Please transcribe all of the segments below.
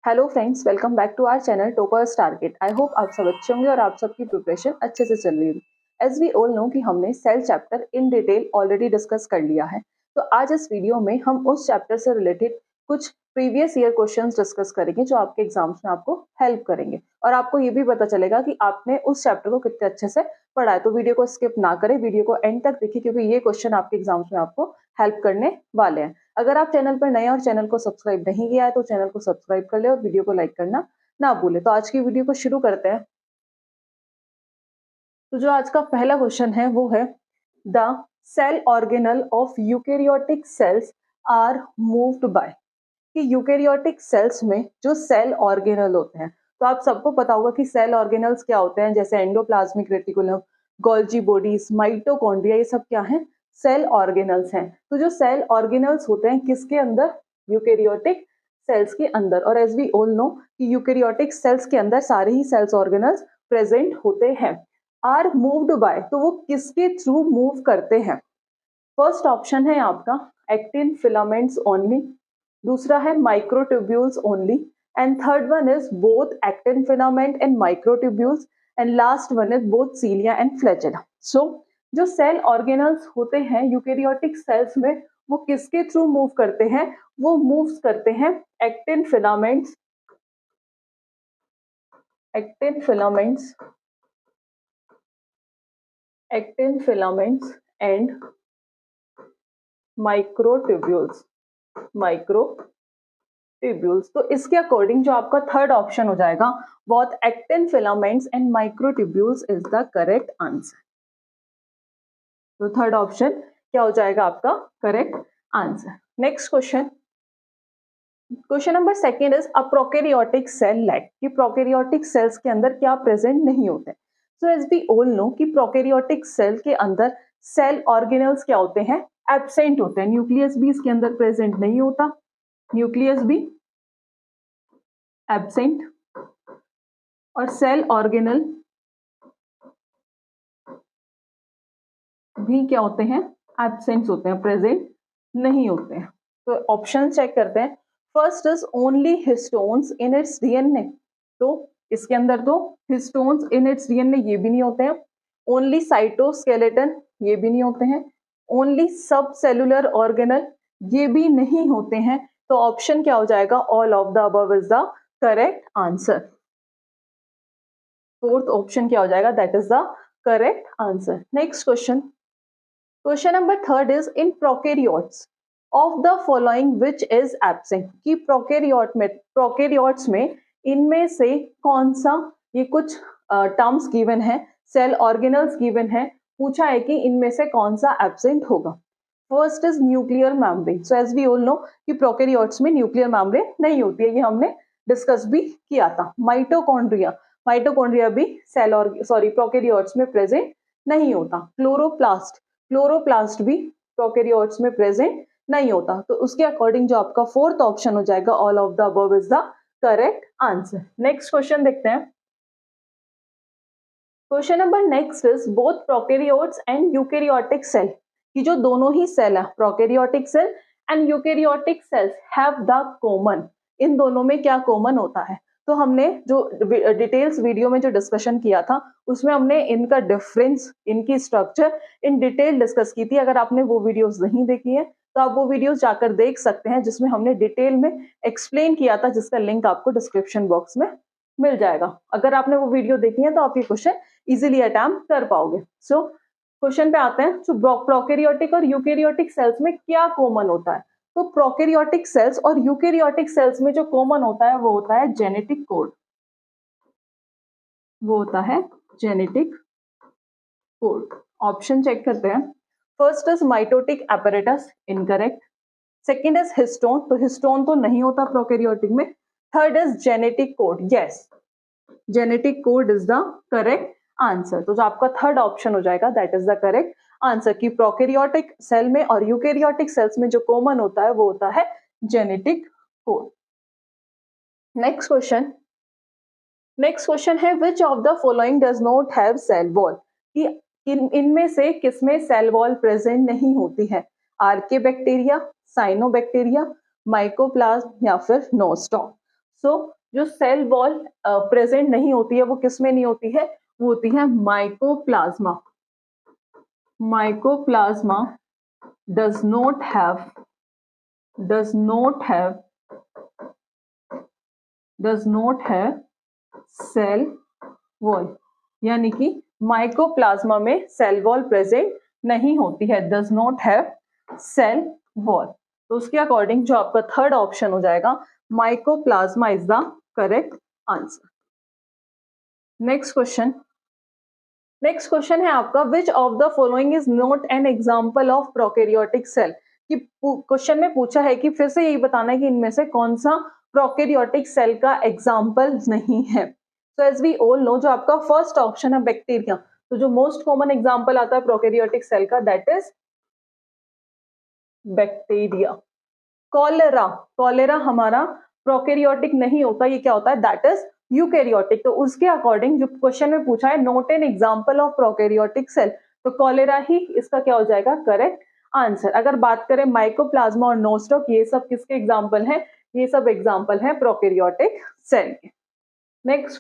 Hello friends, welcome back to our channel Toppers Target. I hope आप सब अच्छे होंगे और आप सबकी प्रिपरेशन अच्छे से चल रही होगी। एज वी ऑल नो कि हमने cell chapter in detail already discuss कर लिया है, तो आज इस वीडियो में हम उस चैप्टर से रिलेटेड कुछ प्रीवियस ईयर क्वेश्चंस डिस्कस करेंगे जो आपके एग्जाम्स में आपको हेल्प करेंगे और आपको ये भी पता चलेगा कि आपने उस चैप्टर को कितने अच्छे से पढ़ा है। तो वीडियो को स्किप ना करें, वीडियो को एंड तक देखिए क्योंकि ये क्वेश्चन आपके एग्जाम्स में आपको हेल्प करने वाले हैं। अगर आप चैनल पर नए और चैनल को सब्सक्राइब नहीं किया है तो चैनल को सब्सक्राइब कर ले और वीडियो को लाइक करना ना भूले। तो आज की वीडियो को शुरू करते हैं। तो जो आज का पहला क्वेश्चन है वो है the cell organelle of eukaryotic cells are moved by. कि यूकेरियोटिक सेल्स में जो सेल ऑर्गेनल होते हैं, तो आप सबको पता होगा कि सेल ऑर्गेनल्स क्या होते हैं, जैसे endoplasmic reticulum, Golgi bodies, mitochondria, ये सब क्या है, सेल ऑर्गेनल्स हैं। तो जो सेल ऑर्गेनल्स होते हैं किसके अंदर, यूकेरियोटिक सेल्स के अंदर। और एज वी ऑल नो कि यूकेरियोटिक सेल्स के अंदर सारे ही सेल्स ऑर्गेनल्स प्रेजेंट होते हैं। आर मूव्ड बाय, तो वो किसके थ्रू मूव करते हैं। फर्स्ट ऑप्शन है आपका एक्टिन फिलामेंट्स ओनली, दूसरा है microtubules only, and third one is both actin filament and microtubules, and last one is both cilia and flagella. So जो सेल ऑर्गेनल्स होते हैं यूकेरियोटिक सेल्स में वो किसके थ्रू मूव करते हैं, वो मूव्स करते हैं actin filaments, actin filaments, actin filaments and microtubules, microtubules. तो इसके अकॉर्डिंग जो आपका थर्ड ऑप्शन हो जाएगा both actin filaments and microtubules is the correct answer. तो थर्ड ऑप्शन क्या हो जाएगा आपका correct answer. Next question, question number second is a prokaryotic cell lack. कि प्रोकैरियोटिक सेल्स के अंदर क्या प्रेजेंट नहीं होते। So as we all know कि प्रोकैरियोटिक सेल के अंदर सेल ऑर्गेनल्स क्या होते हैं, एब्सेंट होते हैं। न्यूक्लियस भी इसके अंदर प्रेजेंट नहीं होता, न्यूक्लियस भी एब्सेंट, और सेल ऑर्गेनल भी क्या होते हैं, एब्सेंट होते हैं, प्रेजेंट नहीं होते हैं। तो ऑप्शन चेक करते हैं। First is only histones in its DNA, तो इसके अंदर तो हिस्टोन्स इन इट्स डीएनए ये भी नहीं होते हैं। ओनली साइटोस्केलेटन ये भी नहीं होते हैं। ओनली सब सेलुलर ऑर्गेनल ये भी नहीं होते हैं। तो ऑप्शन क्या हो जाएगा, all of the above is the correct answer. Fourth option क्या हो जाएगा, that is the correct answer. Next question, question number third is in prokaryotes of the following which is absent. कि प्रोकैरियोट्स में इनमें से कौन सा, ये कुछ टर्म्स गिवन है, सेल ऑर्गेनल्स गिवन है, पूछा है कि इनमें से कौन सा एब्सेंट होगा। First is nuclear membrane. So as we all know कि प्रोकैरियोट्स में न्यूक्लियर मेम्ब्रेन नहीं होती है, ये हमने डिस्कस भी किया था। माइटोकॉन्ड्रिया, माइटोकॉन्ड्रिया भी सेल और प्रोकैरियोट्स में प्रेजेंट नहीं होता। क्लोरोप्लास्ट, क्लोरोप्लास्ट भी प्रोकैरियोट्स में प्रेजेंट नहीं होता। तो उसके अकॉर्डिंग जो आपका फोर्थ ऑप्शन हो जाएगा all of the above is the correct answer. Next question देखते हैं। Question number next is both prokaryotes and eukaryotic cell. कि जो दोनों ही सेल है, prokaryotic cell and eukaryotic cells have the common, इन दोनों में क्या कॉमन होता है। तो हमने जो डिटेल्स वीडियो में जो डिस्कशन किया था उसमें हमने इनका डिफरेंस, इनकी स्ट्रक्चर इन डिटेल डिस्कस की थी। अगर आपने वो वीडियोस नहीं देखी है तो आप वो वीडियोस जाकर देख सकते हैं जिसमें हमने डिटेल में एक्सप्लेन किया था, जिसका लिंक आपको डिस्क्रिप्शन बॉक्स में मिल जाएगा। अगर आपने वो वीडियो देखी है तो आप ये क्वेश्चन इजीली अटेम्प्ट कर पाओगे। सो क्वेश्चन पे आते हैं। तो प्रोकैरियोटिक और यूकेरियोटिक सेल्स में क्या कॉमन होता है। तो प्रोकैरियोटिक सेल्स और यूकेरियोटिक सेल्स में जो कॉमन होता है वो होता है जेनेटिक कोड, वो होता है जेनेटिक कोड। ऑप्शन चेक करते हैं। First is mitotic apparatus, incorrect. Second is histone, तो हिस्टोन तो नहीं होता प्रोकैरियोटिक में। Third is genetic code, yes genetic code is the correct answer. तो जो आपका थर्ड ऑप्शन हो जाएगा that is the correct answer. कि प्रोकैरियोटिक सेल में और यूकेरियोटिक सेल्स में जो कॉमन होता है वो होता है genetic code. Next question, next question है which of the following does not have cell wall. कि इनमें से किसमें सेल वॉल प्रेजेंट नहीं होती है। आर्के बैक्टीरिया, साइनोबैक्टीरिया, माइकोप्लाज्म या फिर नोस्टॉम। सो जो सेल वॉल प्रेजेंट नहीं होती है वो किस में नहीं होती है, वो होती है mycoplasma. Mycoplasma does not have cell wall, यानी कि माइकोप्लाज्मा में सेल वॉल प्रेजेंट नहीं होती है, does not have cell wall. तो उसके अकॉर्डिंग जो आपका थर्ड ऑप्शन हो जाएगा mycoplasma is the correct answer. Next question है आपका which of the following is not an example of prokaryotic cell. कि क्वेश्चन में पूछा है कि फिर से यही बताना है कि इनमें से कौन सा प्रोकैरियोटिक सेल का एग्जाम्पल नहीं है. So as we all know, जो आपका फर्स्ट ऑप्शन है बैक्टीरिया, तो जो मोस्ट कॉमन एग्जाम्पल आता है प्रोकैरियोटिक सेल का दैट इज बैक्टीरिया. कॉलेरा हमारा प्रोकैरियोटिक नहीं होता, ये क्या होता है, दैट इज यूकैरियोटिक. तो उसके अकॉर्डिंग जो क्वेश्चन में पूछा है not an example of prokaryotic cell, तो कॉलेरा ही इसका क्या हो जाएगा, करेक्ट आंसर. अगर बात करें माइकोप्लाज्मा और नोस्टॉक, ये सब किसके एग्जाम्पल हैं, ये सब एग्जाम्पल हैं प्रोकैरियोटिक सेल के. Next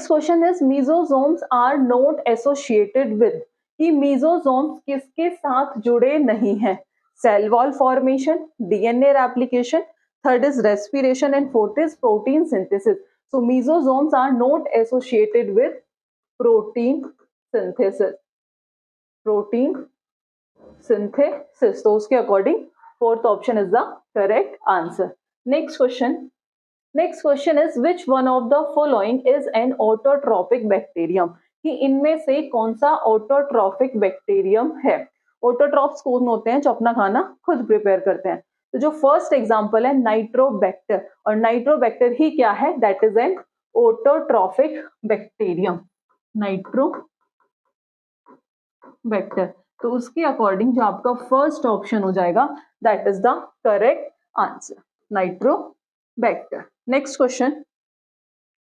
question is mesosomes are not associated with. कि मीजोसोम्स किसके साथ जुड़े नहीं हैं, cell wall formation, DNA replication, third is respiration and fourth is protein synthesis. So mesosomes are not associated with protein synthesis. तो उसके according fourth option is the correct answer. Next question is which one of the following is an autotrophic bacterium. कि इनमें से कौन सा autotrophic bacterium है. Autotrophs कौन होते हैं, जो अपना खाना खुद प्रिपेयर करते हैं. तो जो फर्स्ट एग्जांपल है नाइट्रोबैक्टर, और नाइट्रोबैक्टर ही क्या है, that is an autotrophic bacterium. Nitrobacter. तो उसके अकॉर्डिंग जो आपका फर्स्ट ऑप्शन हो जाएगा that is the correct answer, Nitrobacter. Next question,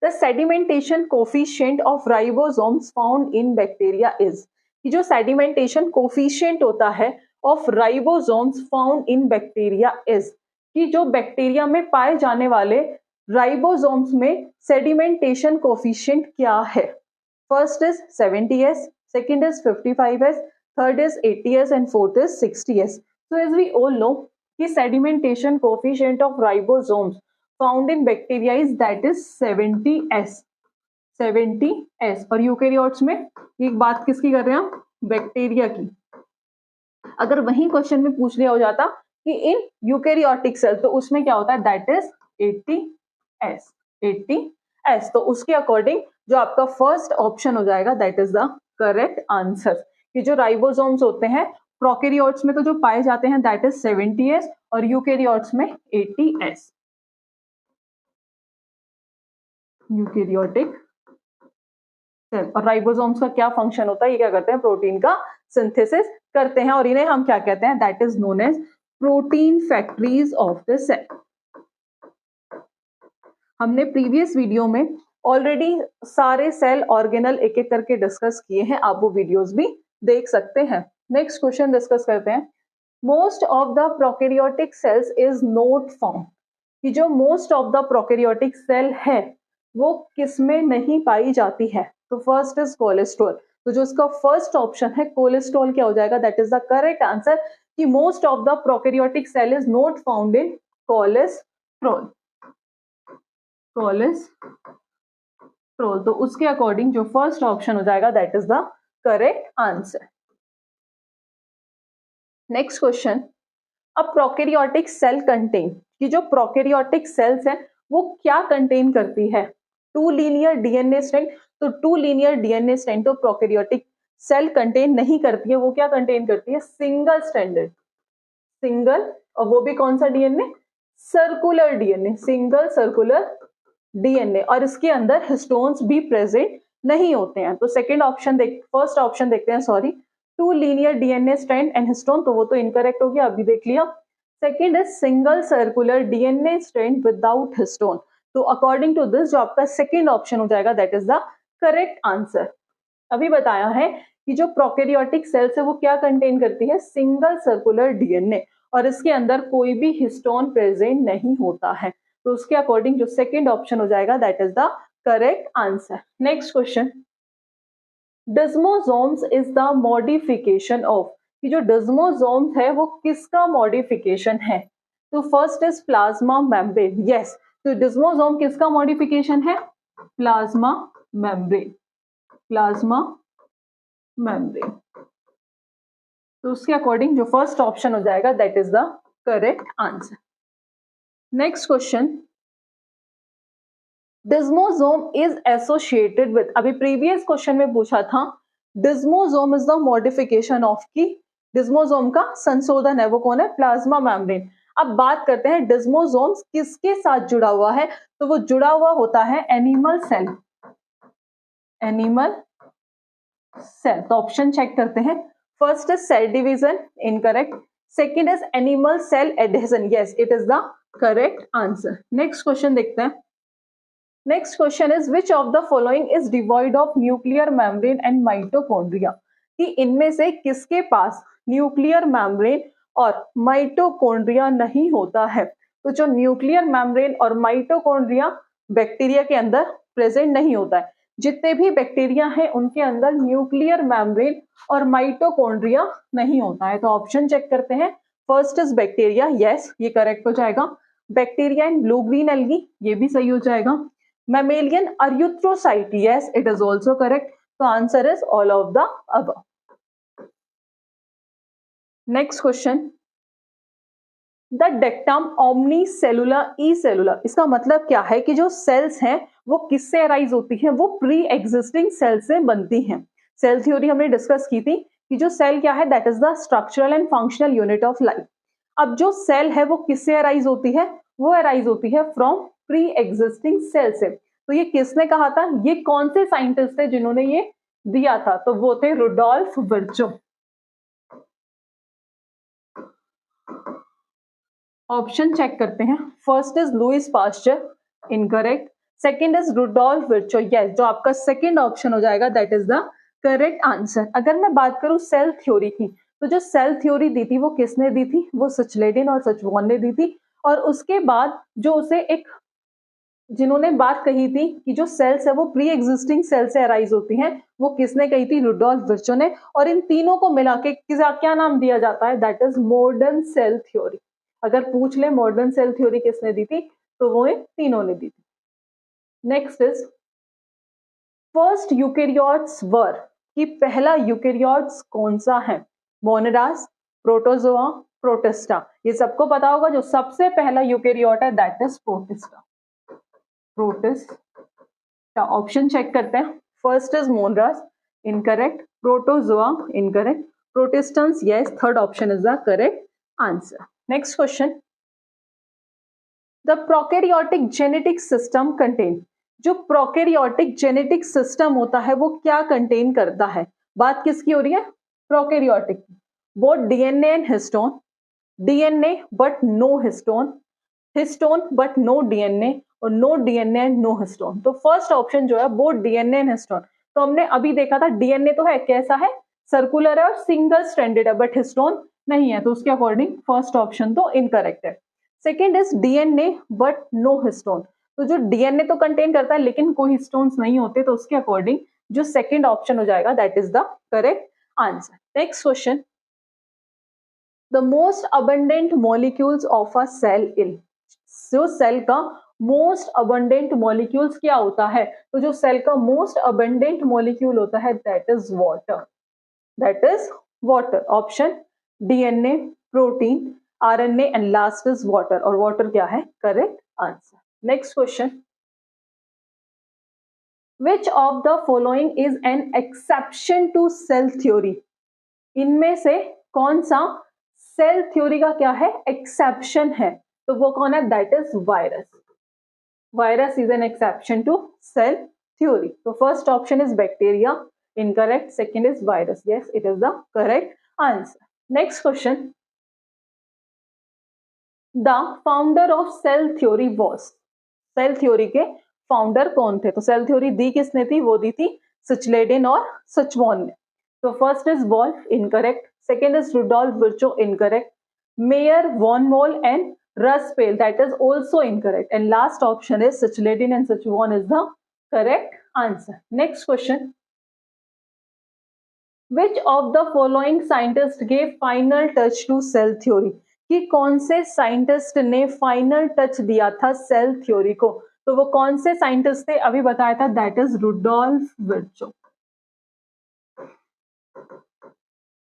the sedimentation coefficient of ribosomes found in bacteria is. कि जो सेडिमेंटेशन कोफिशिएंट होता है of ribosomes found in bacteria is. कि जो बैक्टीरिया में पाए जाने वाले राइबोसोम्स में सेडिमेंटेशन कोफिशिएंट क्या है. First is 70s, second is 55s, third is 80s and fourth is 60s. So as we all know कि sedimentation coefficient of ribosomes found in bacteria is that is 70s. और eukaryotes में एक बात किसकी कर रहे हैं हम, बैक्टीरिया की. अगर वही क्वेश्चन में पूछ लिया हो जाता कि इन यूकैरियोटिक सेल, तो उसमें क्या होता है, दैट इज 80s. तो उसके अकॉर्डिंग जो आपका फर्स्ट ऑप्शन हो जाएगा that is the correct answer. कि जो राइबोसोम्स होते हैं प्रोकैरियोट्स में तो जो पाए जाते हैं दैट इज 70s और यूकैरियोट्स में 80s. Eukaryotic cell. और राइबोसोम्स का क्या फंक्शन होता है, ये क्या करते हैं, प्रोटीन का सिंथेसिस करते हैं, और इन्हें हम क्या कहते हैं, that is known as protein factories of the cell. हमने प्रीवियस वीडियो में ऑलरेडी सारे सेल ऑर्गेनल एक एक करके डिस्कस किए हैं, आप वो वीडियोस भी देख सकते हैं. नेक्स्ट क्वेश्चन डिस्कस करते हैं. Most of the prokaryotic cells is not found. कि जो most of the prokaryotic cell है वो किसमें नहीं पाई जाती है. तो फर्स्ट इज कोलेस्ट्रॉल. तो जो इसका फर्स्ट ऑप्शन है कोलेस्ट्रॉल क्या हो जाएगा, that is the correct answer. कि most of the prokaryotic cell is not found in cholesterol. तो उसके अकॉर्डिंग जो फर्स्ट ऑप्शन हो जाएगा that is the correct answer. Next question, a prokaryotic cell contain. कि जो प्रोकैरियोटिक सेल्स है वो क्या कंटेन करती है, 2 लीनियर डीएनए स्ट्रैंड. तो 2 लीनियर डीएनए स्ट्रैंड तो प्रोकैरियोटिक सेल कंटेन नहीं करती है, वो क्या कंटेन करती है, सिंगल स्ट्रैंडेड, और वो भी कौन सा DNA, circular DNA, single circular DNA. और इसके अंदर हिस्टोन्स भी प्रेजेंट नहीं होते हैं. तो सेकंड ऑप्शन फर्स्ट ऑप्शन देखते हैं, sorry, 2 linear DNA strand and histone, तो वो तो इनकरेक्ट हो गया, अभी देख लिया. Second is single circular DNA strand without histone. तो अकॉर्डिंग टू दिस जो आपका सेकंड ऑप्शन हो जाएगा that is the correct answer. अभी बताया है कि जो प्रोकैरियोटिक सेल्स है वो क्या कंटेन करती है, सिंगल सर्कुलर डीएनए. और इसके अंदर कोई भी हिस्टोन प्रेजेंट नहीं होता है, तो उसके अकॉर्डिंग जो सेकंड ऑप्शन हो जाएगा that is the correct answer. Next question, desmosomes is the modification of, कि जो डिस्मोसोम्स है वो किसका मॉडिफिकेशन है? तो first is plasma membrane, yes, तो डिस्मोसोम किसका मॉडिफिकेशन है? प्लाज्मा मेम्ब्रेन, प्लाज्मा मेम्ब्रेन, तो उसके अकॉर्डिंग जो फर्स्ट ऑप्शन हो जाएगा that is the correct answer. Next question, desmosome is associated with, अभी प्रीवियस क्वेश्चन में पूछा था desmosome is the modification of, की डिस्मोसोम का संशोधन है वो कौन है? Plasma membrane. अब बात करते हैं डिस्मोसोम्स किसके साथ जुड़ा हुआ है, तो वो जुड़ा हुआ होता है एनिमल सेल, एनिमल सेल। तो ऑप्शन चेक करते हैं, first is cell division, incorrect, second is animal cell adhesion, yes it is the correct answer. Next question देखते हैं, next question is which of the following is devoid of nuclear membrane and mitochondria, कि इनमें से किसके पास nuclear membrane और mitochondria नहीं होता है? तो जो न्यूक्लियर मेम्ब्रेन और माइटोकॉन्ड्रिया बैक्टीरिया के अंदर प्रेजेंट नहीं होता है, जितने भी बैक्टीरिया हैं उनके अंदर न्यूक्लियर मेम्ब्रेन और माइटोकॉन्ड्रिया नहीं होता है। तो ऑप्शन चेक करते हैं, फर्स्ट इज बैक्टीरिया, यस ये करेक्ट हो जाएगा, bacteria in blue green algae, ये भी सही हो जाएगा, mammalian erythrocyte, yes it is also correct, so answer is all of the above. Next question, the dictum omnicellular ecellular, इसका मतलब क्या है कि जो सेल्स हैं वो किससे अराइज होती हैं? वो प्री एग्जिस्टिंग सेल से बनती हैं। सेल थ्योरी हमने डिस्कस की थी कि जो सेल क्या है that is the structural and functional unit of life. अब जो सेल है वो किससे अराइज होती है? वो अराइज होती है फ्रॉम प्री एग्जिस्टिंग सेल से। तो ये किसने कहा था? ये कौन से साइंटिस्ट थे जिन्होंने ये दिया था? तो वो थे रुडोल्फ विर्चो। ऑप्शन चेक करते हैं, first is Louis Pasteur, incorrect, second is Rudolf Virchow, yes जो आपका सेकंड ऑप्शन हो जाएगा that is the correct answer. अगर मैं बात करूं सेल थ्योरी की, तो जो सेल थ्योरी दी थी वो किसने दी थी? वो सचलेडिन और सचवॉन ने दी थी। और उसके बाद जो उसे एक जिन्होंने बात कही थी कि जो सेल्स है वो प्री एग्जिस्टिंग सेल से अराइज होती हैं, वो किसने कही थी? रुडोल्फ विर्चो ने। और इन तीनों को मिला के क्या नाम दिया जाता है? That is modern cell theory. अगर पूछ ले मॉडर्न सेल थ्योरी किसने दी थी, तो वो इन तीनों ने दी थी। Next is first eukaryotes were, कि पहला यूकेरियोट्स कौन सा है? Moneras, protozoa, protista. ये सबको पता होगा जो सबसे पहला यूकेरियोट है that is protista, protista. Option check करते हैं, first is moneras, incorrect, protozoa, incorrect, protistans, yes third option is the correct answer. Next question, the prokaryotic genetic system contain, जो प्रोकैरियोटिक जेनेटिक सिस्टम होता है वो क्या contain करता है? बात किसकी हो रही है? प्रोकैरियोटिक की। Both DNA and histone, DNA but no histone, histone but no DNA, और no DNA and no histone. तो फर्स्ट ऑप्शन जो है बोथ डीएनए एंड हिस्टोन, तो हमने अभी देखा था डीएनए तो है, कैसा है? सर्कुलर है और सिंगल स्ट्रैंडेड है, बट हिस्टोन नहीं है, तो उसके अकॉर्डिंग फर्स्ट ऑप्शन तो इनकरेक्ट है। Second is DNA but no histone, तो जो डीएनए तो कंटेन करता है लेकिन कोई हिस्टोन्स नहीं होते, तो उसके अकॉर्डिंग जो सेकेंड ऑप्शन हो जाएगा that is the correct answer. Next question, the most abundant molecules of a cell in, जो सेल का मोस्ट अबंडेंट मॉलिक्यूल्स क्या होता है? तो जो सेल का मोस्ट अबंडेंट मॉलिक्यूल होता है that is water, that is water. Option DNA, protein, RNA and last is water, और वाटर क्या है? Correct answer. Next question, which of the following is an exception to cell theory, इनमें से कौन सा cell theory का क्या है? एक्सेप्शन है। तो वो कौन है? That is virus, virus is an exception to cell theory. तो first option is bacteria, incorrect, second is virus, yes it is the correct answer. Next question, the founder of cell theory was, cell theory के founder कौन थे? तो cell theory दी किसने थी? वो दी थी सचलेडिन और सचवॉन ने। तो first is Wolff, incorrect, second is Rudolf Virchow, incorrect, Mayer, von Moll and Russell. That is also incorrect. And last option is Suchladin and Suchwon is the correct answer. Next question. Which of the following scientists gave final touch to cell theory? कि कौन से scientist ने final touch दिया था cell theory को? तो वो कौन से साइंटिस्ट थे अभी बताया था, दैट इज रुडोल्फ विर्चो,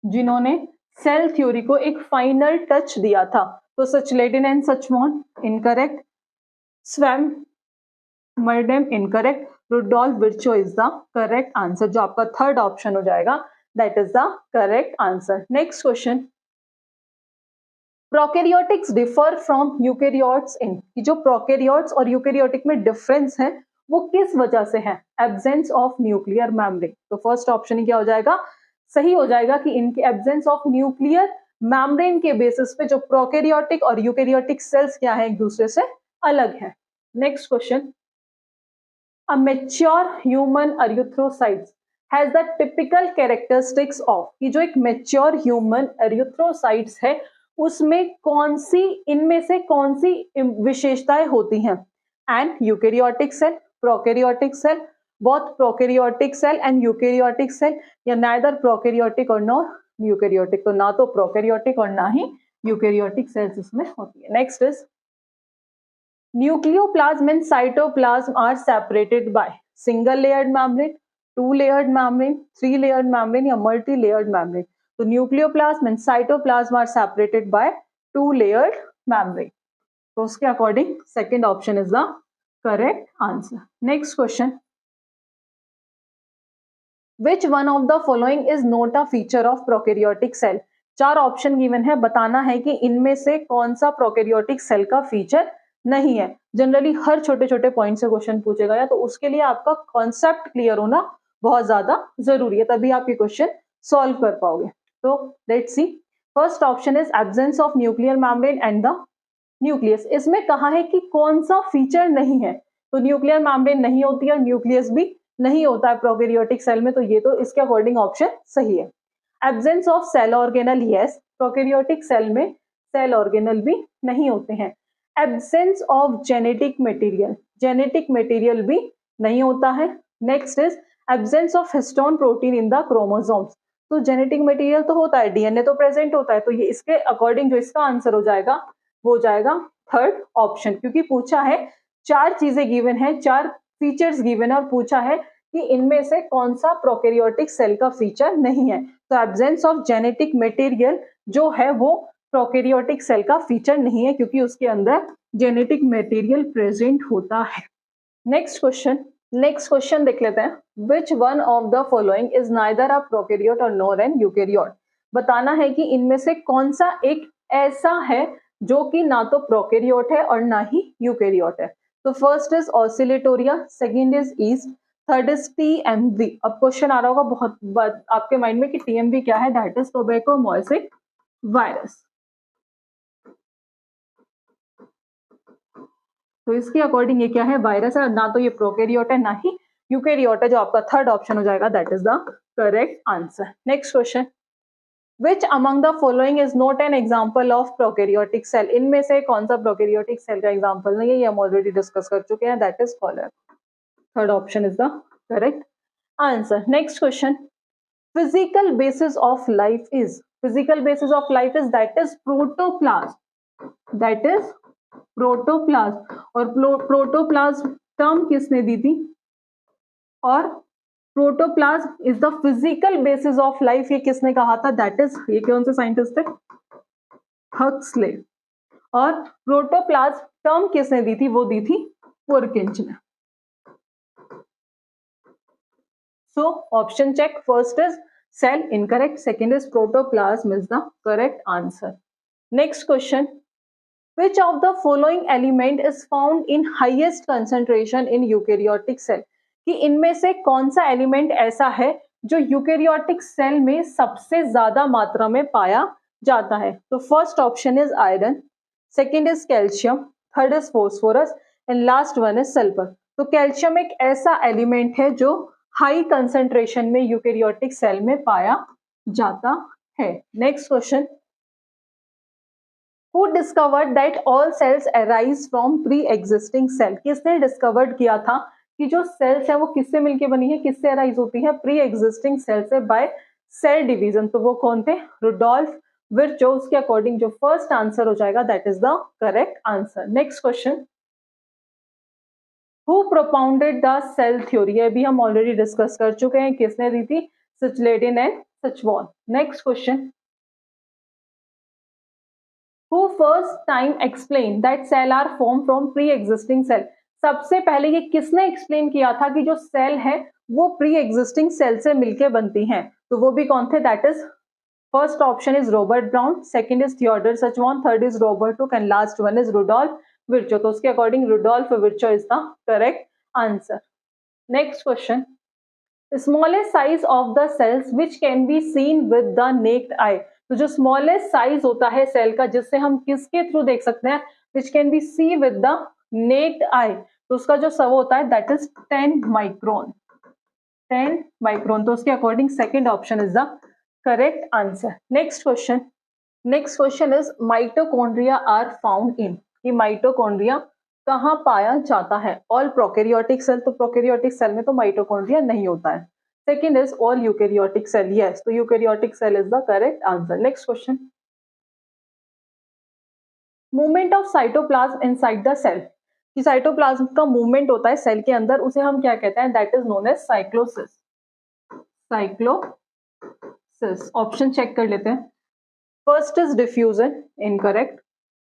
जिन्होंने सेल थ्योरी को एक फाइनल टच दिया था. तो Schleiden and Schwann incorrect, Swammerdam incorrect, Rudolf Virchow is the correct answer, जो आपका थर्ड ऑप्शन हो जाएगा, that is the correct answer. Next question. Prokaryotics differ from eukaryotes in, जो प्रोकैरियोट्स और यूकैरियोटिक में डिफरेंस है वो किस वजह से है? Absence of nuclear membrane. तो फर्स्ट ऑप्शन ही क्या हो जाएगा? सही हो जाएगा कि इनके एब्सेंस ऑफ न्यूक्लियर मेम्ब्रेन के बेसिस पे जो प्रोकैरियोटिक और यूकैरियोटिक सेल्स क्या है, एक दूसरे से अलग है. Next question. A mature human erythrocytes has the typical characteristics of, कि जो एक मैच्योर ह्यूमन एरिथ्रोसाइट्स है उसमें कौन सी, इनमें से कौन सी विशेषताएं होती हैं? And eukaryotic cell, prokaryotic cell, both prokaryotic cell and eukaryotic cell, या नाइदर प्रोकैरियोटिक और नॉर यूकैरियोटिक. तो ना तो प्रोकैरियोटिक और ना ही यूकैरियोटिक सेल्स इसमें होती है. Next is nucleoplasm and cytoplasm are separated by single layered membrane, two layered membrane, three layered membrane या multi layered membrane. So nucleoplasm and cytoplasm are separated by two-layered membrane. So उसके according second option is the correct answer. Next question. Which one of the following is not a feature of prokaryotic cell? चार option given है, बताना है कि इनमें से कौन सा प्रोकैरियोटिक सेल का फीचर नहीं है. जनरली हर छोटे छोटे पॉइंट से क्वेश्चन पूछेगा या तो उसके लिए आपका कॉन्सेप्ट क्लियर होना बहुत ज्यादा जरूरी है, तभी आप ये क्वेश्चन सॉल्व कर पाओगे. तो let's see. First option is absence of nuclear membrane and the nucleus. इसमें कहा है कि कौन सा फीचर नहीं है, तो न्यूक्लियर मेम्ब्रेन नहीं होती है और न्यूक्लियस भी नहीं होता है प्रोकैरियोटिक सेल में, तो ये तो इसके अकॉर्डिंग ऑप्शन सही है. Absence of cell organelle, yes, prokaryotic cell में सेल ऑर्गेनल भी नहीं होते हैं. Absence of genetic material, genetic material भी नहीं होता है. Next is absence of histone protein in the chromosomes. तो जेनेटिक मटेरियल तो होता है, डीएनए तो प्रेजेंट होता है, तो ये इसके अकॉर्डिंग जो इसका आंसर हो जाएगा वो हो जाएगा थर्ड ऑप्शन, क्योंकि पूछा है चार चीजें गिवन है, चार फीचर्स गिवन है और पूछा है कि इनमें से कौन सा प्रोकैरियोटिक सेल का फीचर नहीं है. तो एब्सेंस ऑफ जेनेटिक मटेरियल जो है वो प्रोकैरियोटिक सेल का फीचर नहीं है, क्योंकि उसके अंदर जेनेटिक मटेरियल प्रेजेंट होता है. नेक्स्ट क्वेश्चन देख लेते हैं. विच one of the following is neither a prokaryote और नॉर एन यूकैरियोट. बताना है कि इनमें से कौन सा एक ऐसा है जो कि ना तो प्रोकैरियोट है और ना ही यूकैरियोट है. तो first is Oscillatoria, second is east, third is TMV. अब क्वेश्चन आ रहा होगा बहुत आपके माइंड में कि टीएमवी क्या है, that is tobacco mosaic virus. तो इसके अकॉर्डिंग ये क्या है, वायरस है, ना तो ये प्रोकैरियोट है ना ही यूकैरियोट है, जो आपका थर्ड ऑप्शन हो जाएगा, that is the correct answer. Next question. Which among the following is not an example of prokaryotic cell. इनमें से कौन सा प्रोकैरियोटिक सेल का एग्जांपल नहीं है, ये हम ऑलरेडी डिस्कस कर चुके हैं, that is cholera. Third option is the correct answer. Next question. Physical basis of life is, physical basis of life is that is protoplasm, that is protoplasm. और protoplasm term किसने दी थी, और protoplasm is the physical basis of life ये किसने कहा था, that is, ये कौन से साइंटिस्ट थे, हक्सले. और प्रोटोप्लाज्म टर्म किसने दी थी, वो दी थी पुरकिंच ने. So option check. First is cell, incorrect. Second is protoplasm is the correct answer. Next question. Which of the following element is found in highest concentration in eukaryotic cell? कि इनमें से कौन सा एलिमेंट ऐसा है जो eukaryotic cell में सबसे ज्यादा मात्रा में पाया जाता है. तो first option is iron, second is calcium, third is phosphorus and last one is sulphur. तो कैल्शियम एक ऐसा एलिमेंट है जो हाई कंसेंट्रेशन में यूकैरियोटिक सेल में पाया जाता है. Next question. Who discovered that all cells arise from pre existing cell, किसने डिस्कवर्ड किया था कि जो सेल्स है वो किससे मिलके बनी है, किससे अराइज होती है, प्री एग्जिस्टिंग सेल से बाय सेल डिवीजन। तो वो कौन थे, रुडोल्फ विर्चो। उसके अकॉर्डिंग जो फर्स्ट आंसर हो जाएगा that is the correct answer. Next question, who propounded the cell theory, ये भी हम ऑलरेडी डिस्कस कर चुके हैं, किसने दी थी, Schleiden and Schwann. Next question, who first time explain that cell are form from pre existing cell, सबसे पहले ये किसने एक्सप्लेन किया था कि जो सेल है वो प्री एग्जिस्टिंग सेल से मिलके बनती हैं, तो वो भी कौन थे, that is first option is Robert Brown, second is Theodor Schwann, third is Robert Hooke and last one is Rudolf Virchow. तो उसके according Rudolf Virchow is the correct answer. Next question, smallest size of the cells which can be seen with the naked eye, तो जो smallest size होता है cell का जिससे हम किसके थ्रू देख सकते हैं, which can be see with the naked eye, तो उसका जो सब होता है दैट इज 10 माइक्रोन, 10 माइक्रोन। तो उसके according second option is the correct answer. Next question, next question is mitochondria are found in, कि माइटोकॉन्ड्रिया कहाँ पाया जाता है, ऑल प्रोकैरियोटिक सेल, तो प्रोकैरियोटिक सेल में तो माइटोकॉन्ड्रिया नहीं होता है। Second is all eukaryotic cell, yes, तो eukaryotic cell is the correct answer. Next question, movement of cytoplasm inside the cell, कि साइटोप्लाज्म का मूवमेंट होता है सेल के अंदर, उसे हम क्या कहते हैं, that is known as cyclosis, cyclosis. Option check कर लेते हैं, first is diffusion, incorrect,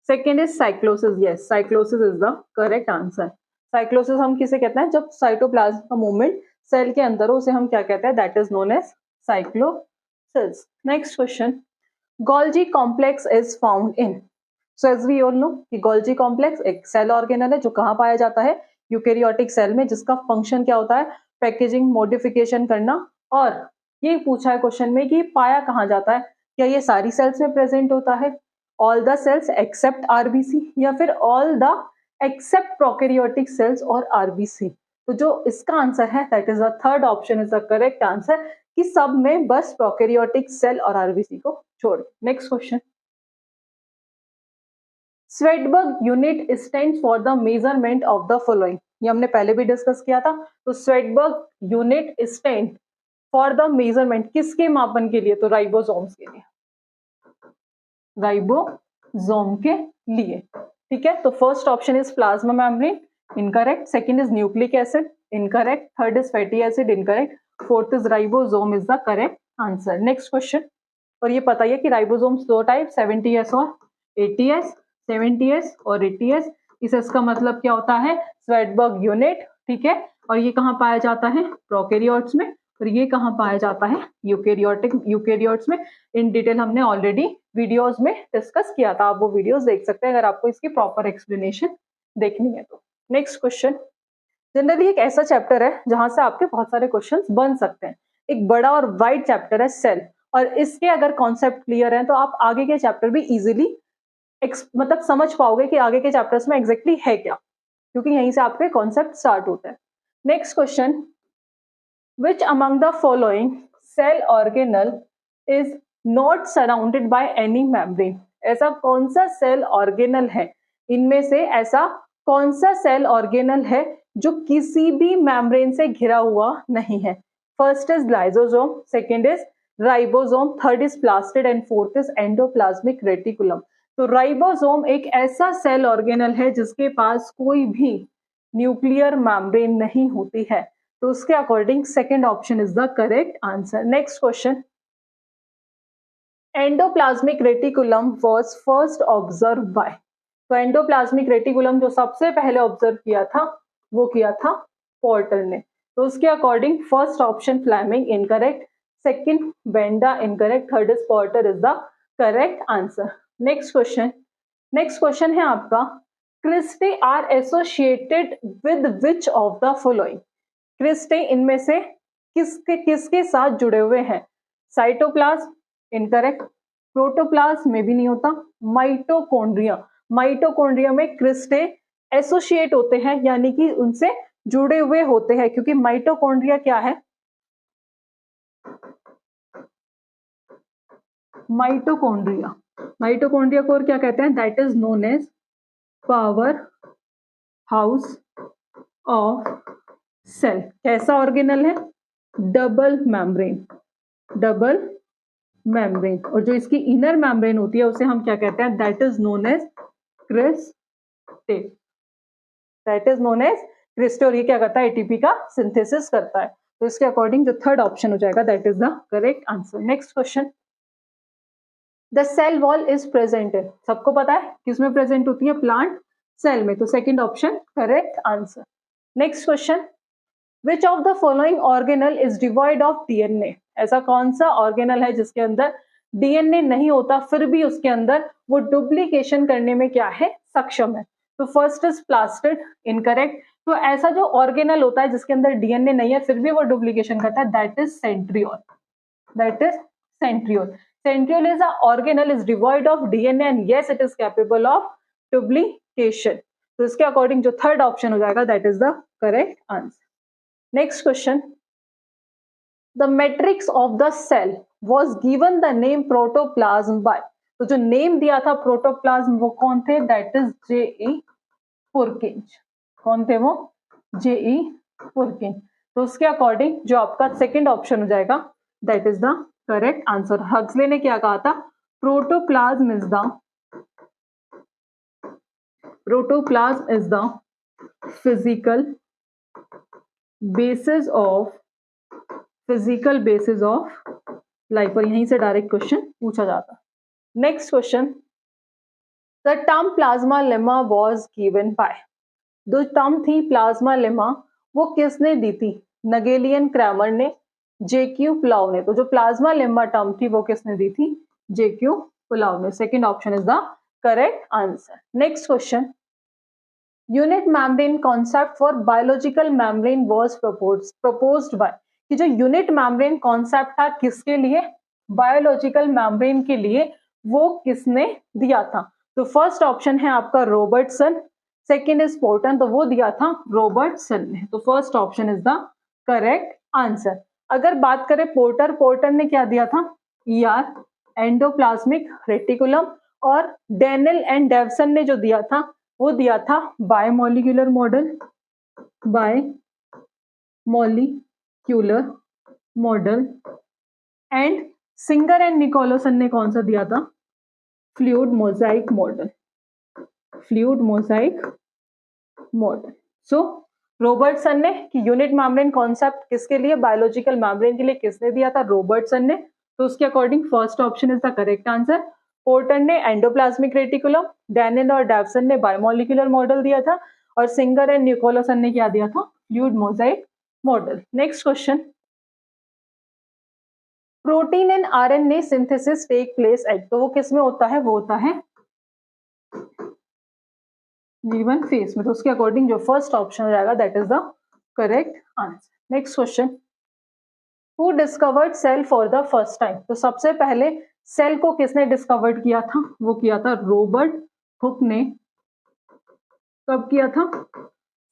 second is cyclosis, yes, cyclosis is the correct answer. Cyclosis हम किसे कहते हैं, जब साइटोप्लाज्म का मूवमेंट सेल के अंदर हो, उसे हम क्या कहते हैं, that is known as cyclosis. Next question, Golgi complex is found in, so as we all know कि गोल्जी कॉम्प्लेक्स एक सेल ऑर्गेनल है जो कहाँ पाया जाता है, यूकैरियोटिक सेल में, जिसका फंक्शन क्या होता है, पैकेजिंग मॉडिफिकेशन करना। और ये पूछा है क्वेश्चन में कि पाया कहाँ जाता है, क्या ये सारी सेल्स में प्रेजेंट होता है, all the cells except RBC, या फिर all the except prokaryotic cells और आरबीसी। तो जो इसका आंसर है that is the third option is the correct answer, कि सब में बस प्रोकैरियोटिक सेल और आरबीसी को छोड़। Next question, Svedberg unit stands for the measurement of the following, ये हमने पहले भी डिस्कस किया था। तो Svedberg unit stand for the measurement, किसके मापन के लिए, तो राइबोसोम्स के लिए, राइबोसोम के लिए, ठीक है। तो first option is plasma membrane, incorrect, second is nucleic acid, incorrect, third is fatty acid, incorrect, fourth is ribosome is the correct answer. Next question, और ये पता है कि राइबोसोम्स दो टाइप, 70S और 80S, 70S और 80S, इस S का मतलब क्या होता है, स्वेडबर्ग यूनिट, ठीक है। और ये कहाँ पाया जाता है, प्रोकैरियोट्स में, और ये कहाँ पाया जाता है, यूकैरियोट्स में। इन डिटेल हमने ऑलरेडी वीडियोस में डिस्कस किया था, आप वो वीडियोस देख सकते हैं अगर आपको इसकी प्रॉपर एक्सप्लेनेशन देखनी है तो। नेक्स्ट क्वेश्चन, जनरली एक ऐसा चैप्टर है जहां से आपके बहुत सारे क्वेश्चंस बन सकते हैं, एक बड़ा और वाइड चैप्टर है सेल, और इसके अगर कॉन्सेप्ट क्लियर है तो आप आगे के चैप्टर भी इजीली मतलब समझ पाओगे कि आगे के चैप्टर्स में एग्जैक्टली है क्या, क्योंकि यहीं से आपके कॉन्सेप्ट स्टार्ट होते हैं। Next question, which among the following cell organelle is not surrounded by any membrane, ऐसा कौन सा सेल ऑर्गेनल है, इनमें से ऐसा कौन सा सेल ऑर्गेनल है जो किसी भी मेम्ब्रेन से घिरा हुआ नहीं है। First is lysosome, second is ribosome, third is plastid and fourth is endoplasmic reticulum. तो राइबोसोम एक ऐसा सेल ऑर्गेनल है जिसके पास कोई भी न्यूक्लियर मेम्ब्रेन नहीं होती है, तो उसके according second option is the correct answer. Next question, endoplasmic reticulum was first observe by, तो एंडोप्लाज्मिक रेटिकुलम जो सबसे पहले ऑब्जर्व किया था वो किया था पोर्टर ने, तो उसके according first option Fleming, incorrect, second Benda, incorrect, third is Porter is the correct answer. Next question, next question है आपका, cristae are associated with which of the following, cristae इनमें से किसके साथ जुड़े हुए हैं, साइटोप्लाज्म, इनकरेक्ट, प्रोटोप्लाज्म में भी नहीं होता, माइटोकॉन्ड्रिया, माइटोकॉन्ड्रिया में क्रिस्टे एसोसिएट होते हैं, यानी कि उनसे जुड़े हुए होते हैं, क्योंकि माइटोकॉन्ड्रिया क्या है, माइटोकॉन्ड्रिया माइटोकॉन्ड्रिया को और क्या कहते हैं? That is known as power house of cell. कैसा ऑर्गेनल है? Double membrane, double membrane. और जो इसकी इनर मेम्ब्रेन होती है उसे हम क्या कहते हैं? That is known as cristae, that is known as cristae. और ये क्या करता है? एटीपी का सिंथेसिस करता है। तो इसके अकॉर्डिंग जो थर्ड ऑप्शन हो जाएगा that is the correct answer. Next question, the cell wall is present in, सबको पता है किसमें प्रेजेंट होती है? प्लांट सेल में। तो second option correct answer. Next question, which of the following organelle is devoid of DNA? ऐसा कौन सा ऑर्गेनल है जिसके अंदर डीएनए नहीं होता फिर भी उसके अंदर वो डुप्लीकेशन करने में क्या है? सक्षम है। तो फर्स्ट इज प्लास्टिड, इनकरेक्ट। तो ऐसा जो ऑर्गेनल होता है जिसके अंदर डीएनए नहीं है फिर भी वो डुप्लीकेशन करता है, that is centriole, that is centriole. Centriole is an organelle is devoid of DNA and yes it is capable of duplication. तो इसके अकॉर्डिंग जो थर्ड ऑप्शन हो जाएगा that is the correct answer. Next question, the matrix of the cell was given the name protoplasm by. तो जो name दिया था protoplasm वो कौन थे? That is J.E. पुरकिंज। कौन थे वो? J.E. पुरकिंज। तो उसके अकॉर्डिंग जो आपका सेकंड ऑप्शन हो जाएगा that is the correct answer. Huxley ने क्या कहा था? Protoplasm is the physical basis of life. और यहीं से डायरेक्ट क्वेश्चन पूछा जाता। Next question, the term plasma lemma was given by. जो टर्म थी प्लाज्मा लेमा वो किसने दी थी? नगेलियन, क्रैमर ने, J.Q. पुलाव ने। तो जो प्लाज्मा लेमा टर्म थी वो किसने दी थी? J.Q. पुलाव ने। Second option is the correct answer. Next question, unit membrane concept for biological membrane was proposed by. कि जो यूनिट मेम्ब्रेन कॉन्सेप्ट था किसके लिए? बायोलॉजिकल मेम्ब्रेन के लिए। वो किसने दिया था? तो फर्स्ट ऑप्शन है आपका रॉबर्टसन, सेकंड इज पोर्टन। तो वो दिया था रॉबर्टसन ने। तो first option is the correct answer. अगर बात करें पोर्टर ने क्या दिया था? ER, endoplasmic reticulum. और डेनियल एंड डेवसन ने जो दिया था वो दिया था biomolecular model. And Singer and Nicolson ने कौन सा दिया था? Fluid mosaic model. So Robertson ने कि यूनिट मेम्ब्रेन कॉन्सेप्ट किसके लिए? बायोलॉजिकल मेम्ब्रेन के लिए। किसने दिया था? रॉबर्टसन ने। तो उसके according first option is the correct answer. Porter ने एंडोप्लाज्मिक रेटिकुलम, डैनियल और डेवसन ने बायोमोलिक्यूलर मॉडल दिया था और सिंगर एंड निकोलसन ने क्या दिया था? Fluid mosaic model. Next question, protein and RNA synthesis take place at. तो वो किस में होता है? वो होता है G1 फेज में। तो उसके अकॉर्डिंग जो फर्स्ट ऑप्शन हो जाएगा that is the correct answer. Next question, who discovered cell for the first time. तो सबसे पहले सेल को किसने डिस्कवर्ड किया था? वो किया था रॉबर्ट हुक ने। कब किया था?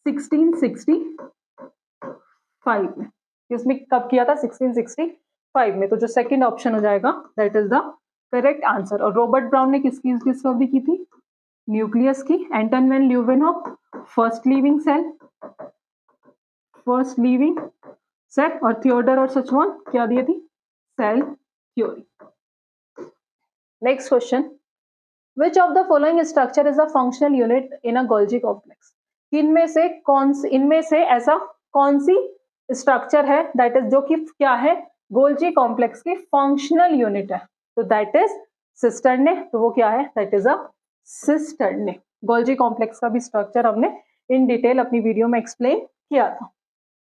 1665 में। किसमें कब किया था? 1665 में। तो जो सेकंड ऑप्शन हो जाएगा that is the correct answer. और रॉबर्ट ब्राउन ने किसकी डिस्कवरी की थी? न्यूक्लियस की। Anton van Leeuwenhoek first living cell. और थियोडर और सचवान क्या दिए थी? Cell theory. Next question, which of the following structure is a functional unit in a Golgi complex. इनमें से ऐसा कौन सी स्ट्रक्चर है दैट इज जो कि क्या है? गोल्जी कॉम्प्लेक्स की फंक्शनल यूनिट है। तो दैट इज सिस्टर्ने। तो वो क्या है? That is a cisternae. Golgi complex का भी स्ट्रक्चर हमने इन डिटेल अपनी वीडियो में एक्सप्लेन किया था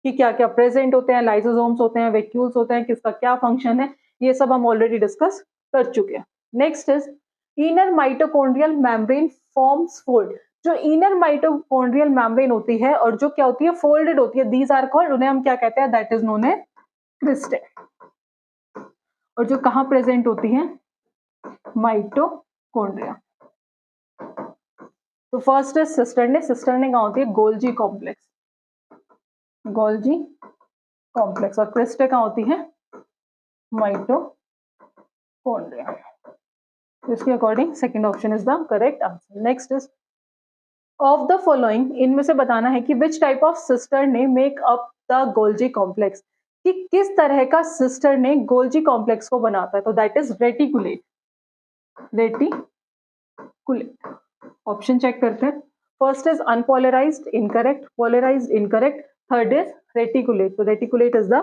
कि क्या क्या प्रेजेंट होते हैं, लाइसोसोम्स होते हैं, वैक्यूल्स होते हैं, किसका क्या फंक्शन है, ये सब हम ऑलरेडी डिस्कस कर चुके हैं। Next is inner mitochondrial membrane forms fold. जो इनर माइटोकॉन्ड्रियल मेम्ब्रेन होती है और जो क्या होती है? फोल्डेड होती है। दीज आर कॉल्ड, उन्हें हम क्या कहते हैं? That is known as cristae. और जो कहाँ प्रेजेंट होती है? माइटोकॉन्ड्रिया। तो फर्स्ट इज सिस्टर्ने कहाँ होती है? Golgi complex. और क्रिस्टे कहाँ होती है? माइटोकॉन्ड्रिया। इसके according second option is the correct answer. Next is of the following, इनमें से बताना है कि विच टाइप ऑफ सिस्टर ने make up the Golgi complex, कि किस तरह का सिस्टर ने गोल्जी कॉम्प्लेक्स को बनाता है। तो that is reticulate, reticulate. Option check करते हैं। First is unpolarised, incorrect. Polarised, incorrect. Third is reticulate, तो reticulate is the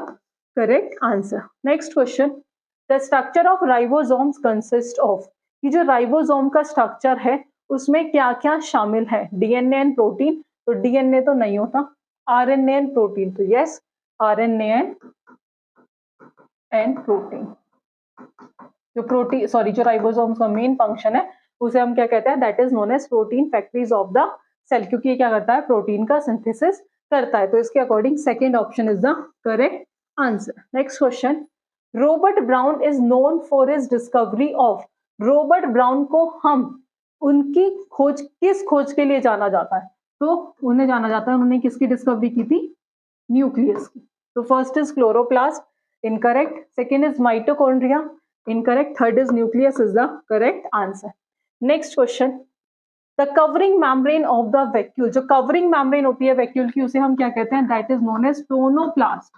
correct answer. Next question, the structure of ribosomes consist of, कि जो राइबोसोम का स्ट्रक्चर है उसमें क्या क्या शामिल है। डीएनए एंड प्रोटीन, तो डीएनए तो नहीं होता। आरएनए एंड प्रोटीन, तो यस आरएनए एंड प्रोटीन। जो प्रोटीन जो राइबोसोम का मेन फंक्शन है उसे हम क्या कहते हैं, that is known as protein factories of the cell, क्योंकि ये क्या करता है, प्रोटीन का सिंथेसिस करता है। तो इसके according second option is the correct answer. Next question, Robert brown is known for his discovery of, Robert brown को हम उनकी खोज, किस खोज के लिए जाना जाता है। तो उन्हें जाना जाता है, उन्होंने किसकी डिस्कवरी की थी, न्यूक्लियस की। तो first is chloroplast, incorrect. Second is mitochondria, incorrect. Third is nucleus is the correct answer. Next question, the covering membrane of the vacuole, जो कवरिंग मेम्ब्रेन होती है वैक्यूल की उसे हम क्या कहते हैं, that is known as tonoplast,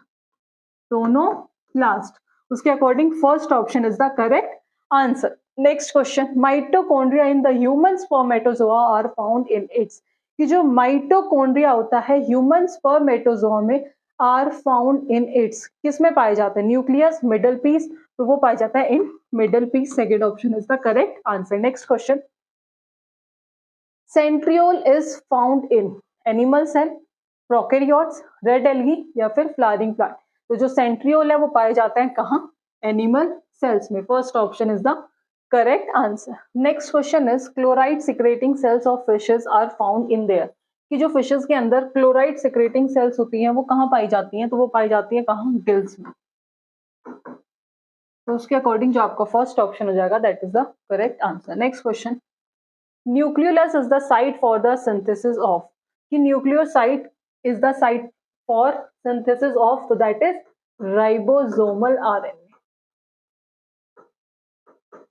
tonoplast. उसके according first option is the correct answer. Next question, mitochondria in the human spermatozoa are found in its, कि जो माइटोकॉन्ड्रिया होता है ह्यूमन स्पर्मेटोजोआ में, आर फाउंड इन इट्स, किस में पाए जाते हैं, न्यूक्लियस, मिडल पीस, तो वो पाया जाता है in middle piece. Second option is the correct answer. Next question, centriole is found in animal cell, prokaryotes, red algae या फिर फ्लावरिंग प्लांट। तो जो सेंट्रियोल है वो पाए जाते हैं कहाँ, एनिमल सेल्स में। First option is the correct answer. Next question is chloride secreting cells of fishes are found in there, कि जो फिशेस के अंदर क्लोराइड सिक्रेटिंग सेल्स होती हैं वो कहाँ पाई जाती हैं, तो वो पाई जाती है कहाँ, गिल्स में। तो उसके अकॉर्डिंग जो आपका फर्स्ट ऑप्शन हो जाएगा that is the correct answer. Next question, nucleolus is the site for the synthesis of, कि nucleocyte is the site for synthesis of, तो that is ribosomal RNA,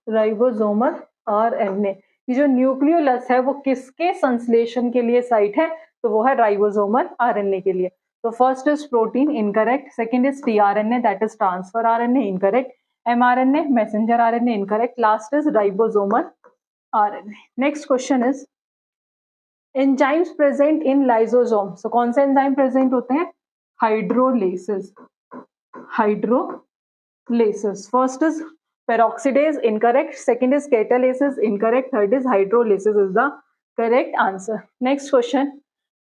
ribosomal RNA. ये जो nucleolus है वो किसके संश्लेषण के लिए साइट है, तो वो है राइबोसोमल आरएनए के लिए। तो first is protein, incorrect. Second is tRNA, that is transfer RNA, incorrect. MRNA, messenger RNA, incorrect. Last is ribosomal RNA. Next question is enzymes present in lysosome, so कौन से enzyme present होते हैं, hydrolases, hydrolases. First is peroxidase, incorrect. Second is catalysis, incorrect. Third is hydrolysis is the correct answer. Next question,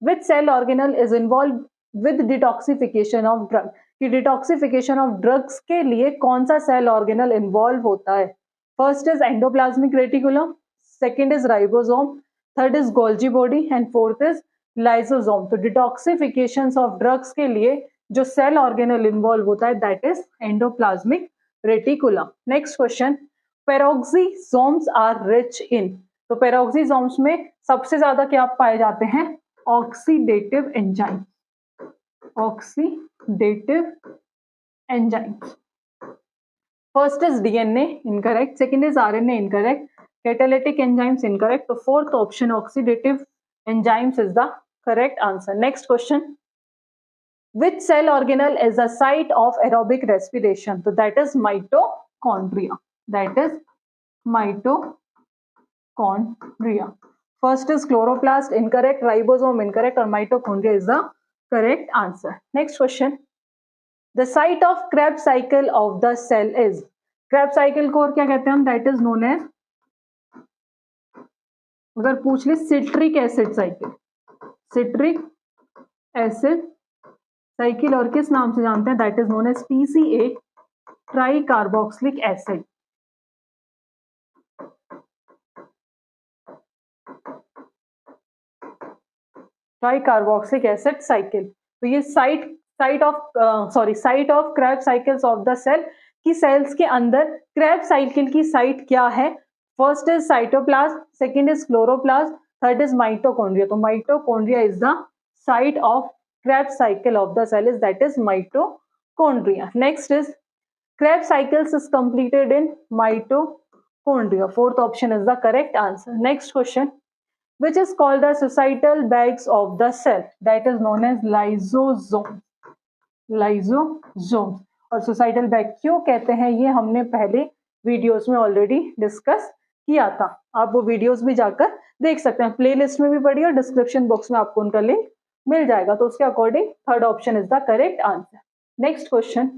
which cell organelle is involved with detoxification of drug, कि detoxification of drugs के लिए कौन सा cell organelle involve होता है। First is endoplasmic reticulum, second is ribosome, third is Golgi body and fourth is lysosome। तो detoxifications of drugs के लिए जो cell organelle involve होता है that is endoplasmic reticulum. Next question, peroxisomes are rich in, तो peroxisomes में सबसे ज्यादा क्या पाए जाते हैं, oxidative enzyme, oxidative enzyme. First is DNA, incorrect. Second is RNA, incorrect. Catalytic enzymes, incorrect. तो fourth option oxidative enzymes is the correct answer. Next question, which cell organelle is the site of aerobic respiration, so that is mitochondria, that is mitochondria. First is chloroplast, incorrect. Ribosome, incorrect. Or mitochondria is the correct answer. Next question, the site of Krebs cycle of the cell is, Krebs cycle को और क्या कहते हैं हम, that is known as, अगर पूछ ले citric acid cycle, citric acid cycle, और किस नाम से जानते हैं, that is known as TCA, tricarboxylic acid. Tricarboxylic acid cycle. तो ये site of Krebs cycles of the cell, की सेल्स के अंदर क्रेब्स साइकिल की साइट क्या है। First is cytoplasm, second is chloroplast, third is mitochondria. तो mitochondria is the site of Krebs cycle of the cell is, that is mitochondria. Next is Krebs cycles is completed in mitochondria. Fourth option is the correct answer. Next question, which is called the societal bags of the cell, that is known as lysosome। Lysosome. और societal bag क्यों कहते हैं ये हमने पहले videos में already discuss किया था, आप वो वीडियोस भी जाकर देख सकते हैं, प्लेलिस्ट में भी पढ़िए और डिस्क्रिप्शन बॉक्स में आपको उनका लिंक मिल जाएगा। तो उसके according third option is the correct answer. Next question,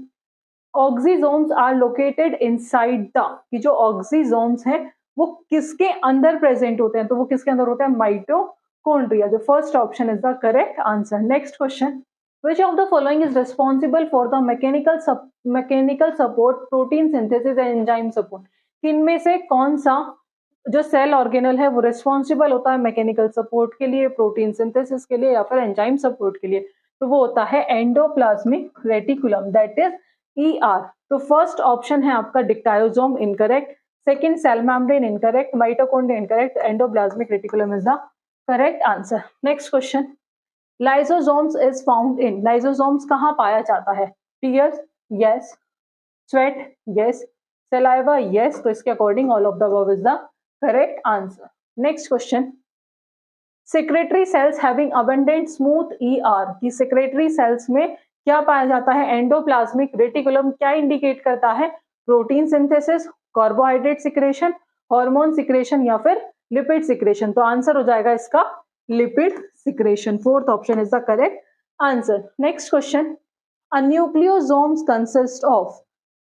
oxysomes are located inside the, कि जो ऑक्सीजोम्स हैं वो किसके अंदर प्रेजेंट होते हैं, तो वो किसके अंदर होते हैं, माइटोकॉन्ड्रिया। जो first option is the correct answer. Next question, which of the following is responsible for the mechanical support protein synthesis and enzyme support, इनमें से कौन सा जो सेल ऑर्गेनल है वो रिस्पॉन्सिबल होता है मैकेनिकल सपोर्ट के लिए, प्रोटीन सिंथेसिस के लिए या फिर एंजाइम सपोर्ट के लिए, तो वो होता है endoplasmic reticulum, that is ER। तो फर्स्ट ऑप्शन है आपका dictyosome incorrect, second cell membrane incorrect, mitochondria incorrect, endoplasmic reticulum is the correct answer. Next question, lysosomes is found in, lysosomes कहाँ पाया जाता है, tears yes, sweat yes, saliva yes, तो इसके according all of the above is the correct answer. Next question, secretory cells having abundant smooth ER, की secretory cells में क्या पाया जाता है, एंडोप्लाज्मिक रेटिकुलम क्या इंडिकेट करता है, protein synthesis, carbohydrate secretion, hormone secretion या फिर लिपिड सिक्रेशन, तो आंसर हो जाएगा इसका lipid secretion. Fourth option is the correct answer. Next question, a nucleosomes consist of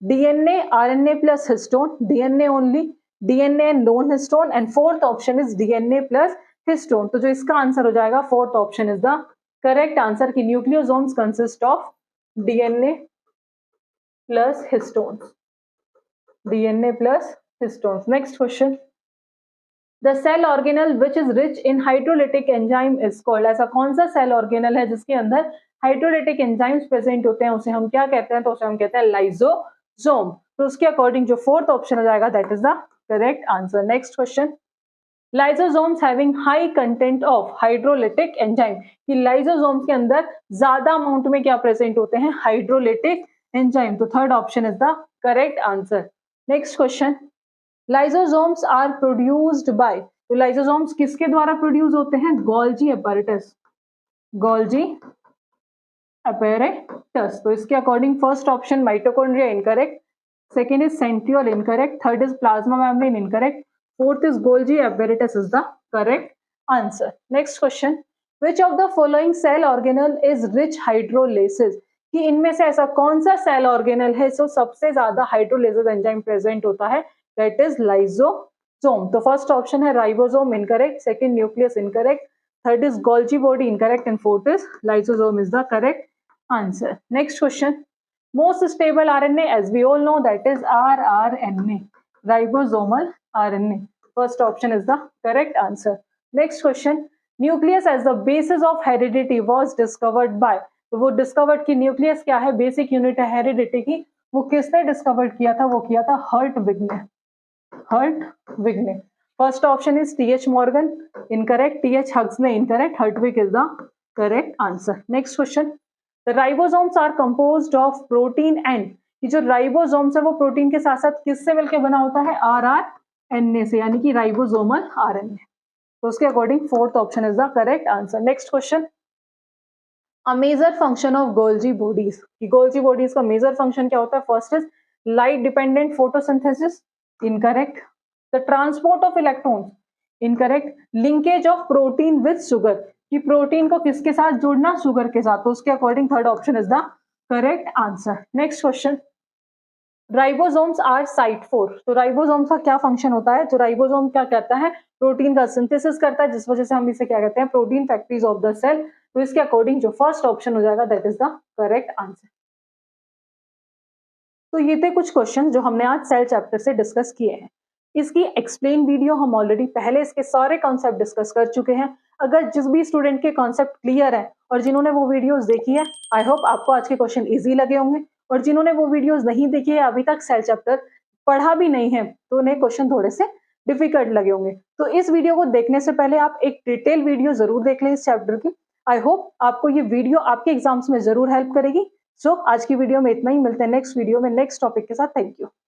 DNA, RNA plus histone, DNA only, DNA and lone histone, and fourth option is DNA plus histone। तो जो इसका answer हो जाएगा fourth option is the correct answer, की nucleosomes consist of DNA plus histones, DNA plus histones। Next question, the cell organelle which is rich in hydrolytic enzyme is called, ऐसा कौन सा cell organelle है जिसके अंदर hydrolytic enzymes present होते हैं, उसे हम क्या कहते हैं, तो उसे हम कहते हैं लाइसोसोम। तो उसके अकॉर्डिंग जो फोर्थ ऑप्शन हो जाएगा that is the correct answer. Next question, lysosomes having high content of hydrolytic enzyme, कि लाइसोसोम्स के अंदर ज्यादा अमाउंट में क्या प्रेजेंट होते हैं, हाइड्रोलिटिक एंजाइम, तो third option is the correct answer. Next question, lysosomes are produced by, तो लाइसोसोम्स किसके द्वारा प्रोड्यूस होते हैं, गोल्जी अपैरेटस, गोल्जी अपैरेटस। तो इसके according first option mitochondria incorrect, second is centriole incorrect, third is plasma membrane incorrect, fourth is Golgi apparatus is the correct answer. Next question, which of the following cell organelle is rich hydrolases, कि इनमें से ऐसा कौन सा cell organelle है जो सबसे ज्यादा हाइड्रोलेसिस एंजाइम प्रेजेंट होता है, दैट इज लाइसोसोम। तो फर्स्ट ऑप्शन है ribosome incorrect, second nucleus incorrect, third is Golgi body incorrect and fourth is lysosome is the correct answer. Next question, most stable RNA as we all know that is rRNA, ribosomal RNA, first option is the correct answer। next question, nucleus as the basis of heredity was discovered by, तो वो discovered की nucleus क्या है, basic unit है heredity की, वो किसने discovered किया था, वो किया था हर्टविग ने, हर्टविग ने। First option is TH Morgan incorrect, TH Huxley incorrect, Hertwig is the correct answer. Next question, the ribosomes are composed of protein and, ये जो राइबोसोम्स है वो प्रोटीन के साथ साथ किससे मिलकर बना होता है, RNA से, यानी कि राइबोसोमल RNA। तो उसके according fourth option is the correct answer. Next question, a major function of Golgi bodies, कि गोल्जी बॉडीज का मेजर फंक्शन क्या होता है, first is light dependent photosynthesis incorrect, the transport of electrons incorrect, linkage of protein with sugar, कि protein को किसके साथ जोड़ना, शुगर के साथ, तो उसके according third option is the correct answer. Next question, ribosomes are site 4, तो राइबोसोम्स का क्या फंक्शन होता है, तो राइबोसोम क्या कहता है, प्रोटीन का सिंथेसिस करता है, जिस वजह से हम इसे क्या कहते हैं, protein factories of the cell. तो इसके अकॉर्डिंग जो फर्स्ट ऑप्शन हो जाएगा that is the correct answer. तो ये थे कुछ क्वेश्चन जो हमने आज सेल चैप्टर से डिस्कस किए हैं। इसकी एक्सप्लेन वीडियो हम ऑलरेडी पहले इसके सारे कॉन्सेप्ट डिस्कस कर चुके हैं। अगर जिस भी स्टूडेंट के कॉन्सेप्ट क्लियर है और जिन्होंने वो वीडियोस देखी है, आई होप आपको आज के क्वेश्चन इजी लगे होंगे, और जिन्होंने वो वीडियोस नहीं देखी है, अभी तक सेल चैप्टर पढ़ा भी नहीं है, तो उन्हें क्वेश्चन थोड़े से डिफिकल्ट लगे होंगे। तो इस वीडियो को देखने से पहले आप एक डिटेल वीडियो जरूर देख लें इस चैप्टर की। आई होप आपको ये वीडियो आपके एग्जाम्स में जरूर हेल्प करेगी। सो आज की वीडियो में इतना ही, मिलते हैं नेक्स्ट वीडियो में नेक्स्ट टॉपिक के साथ। Thank you.